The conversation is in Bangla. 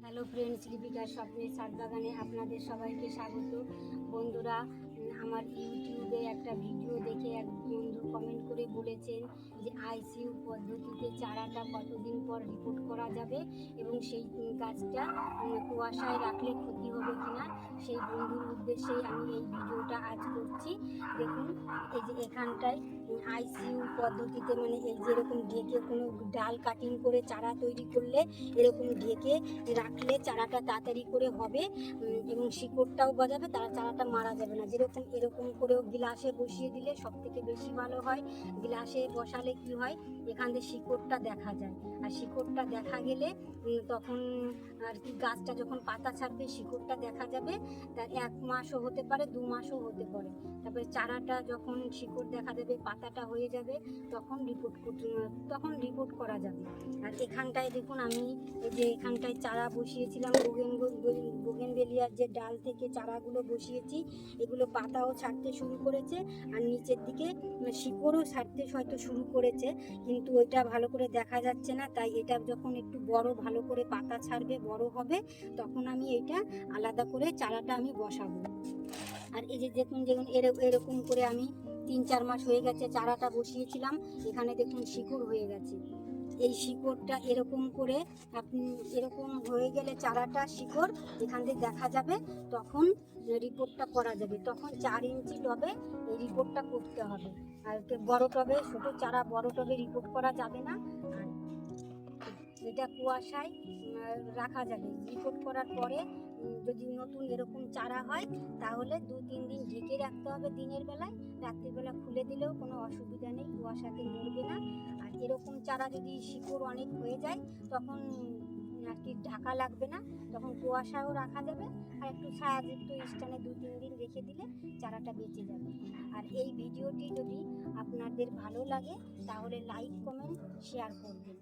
হ্যালো ফ্রেন্ডস, লিপিকার স্বপ্নের ছাদ বাগানে আপনাদের সবাইকে স্বাগত। বন্ধুরা, আমার ইউটিউবে একটা ভিডিও দেখে এক বন্ধু কমেন্ট করে বলেছেন যে আইসিইউ পদ্ধতিতে চারাটা কতদিন পর রিপোর্ট করা যাবে এবং সেই গাছটা কুয়াশায় রাখলে ক্ষতি হবে কিনা, সেই বন্ধুর উদ্দেশ্যেই আমি এই ভিডিওটা আজ করছি। দেখুন, এই যে এখানটায় আইসিইউ পদ্ধতিতে মানে এই যে এরকম ঢেকে কোনো ডাল কাটিং করে চারা তৈরি করলে এরকম ঢেকে রাখলে চারাটা তাড়াতাড়ি করে হবে এবং শিকড়টাও গজাবে, তারা চারাটা মারা যাবে না। যেরকম এরকম করেও গ্লাসে বসিয়ে দিলে সব থেকে বেশি ভালো হয়। গ্লাসে বসালে কি হয়, এখান থেকে শিকড়টা দেখা যায়, আর শিকড়টা দেখা গেলে তখন আর কি গাছটা যখন পাতা ছাড়বে শিকড়টা দেখা যাবে। তার 1 মাসও হতে পারে, 2 মাসও হতে পারে। তারপরে চারাটা যখন শিকড় দেখা যাবে, পাতাটা হয়ে যাবে, তখন রিপোর্ট করা যাবে। আর এখানটায় দেখুন, আমি এই যে এখানটায় চারা বসিয়েছিলাম, বোগেনভেলিয়ার যে ডাল থেকে চারাগুলো বসিয়েছি, এগুলো পাতাও ছাড়তে শুরু করেছে আর নিচের দিকে শিকড়ও ছাড়তে হয়তো শুরু করেছে, কিন্তু ওইটা ভালো করে দেখা যাচ্ছে না। তাই এটা যখন একটু বড়, ভালো করে পাতা ছাড়বে, বড় হবে, তখন আমি এটা আলাদা করে চারাটা আমি বসাবো। আর এই যে দেখুন এরকম করে আমি 3-4 মাস হয়ে গেছে চারাটা বসিয়েছিলাম। এখানে দেখুন শিকড় হয়ে গেছে। এই শিকড়টা এরকম করে আপনি এরকম হয়ে গেলে চারাটা শিকড় এখান থেকে দেখা যাবে, তখন রিপোর্টটা করা যাবে। তখন 4 ইঞ্চি টবে এই রিপোর্টটা করতে হবে। আর বড় টবে, ছোটো চারা বড় টবে রিপোর্ট করা যাবে না। আর এটা কুয়াশায় রাখা যাবে। রিপোর্ট করার পরে যদি নতুন এরকম চারা হয় তাহলে 2-3 দিন ঢেকে রাখতে হবে দিনের বেলায়, রাত্রিবেলা খুলে দিলেও কোনো অসুবিধা নেই, কুয়াশাতে মরবে না। আর এরকম চারা যদি শিকড় অনেক হয়ে যায় তখন আর কি ঢাকা লাগবে না, তখন কুয়াশাও রাখা যাবে। আর একটু ছায়াযুক্ত স্থানে 2-3 দিন রেখে দিলে চারাটা বেঁচে যাবে। আর এই ভিডিওটি যদি আপনাদের ভালো লাগে তাহলে লাইক, কমেন্ট, শেয়ার করবেন।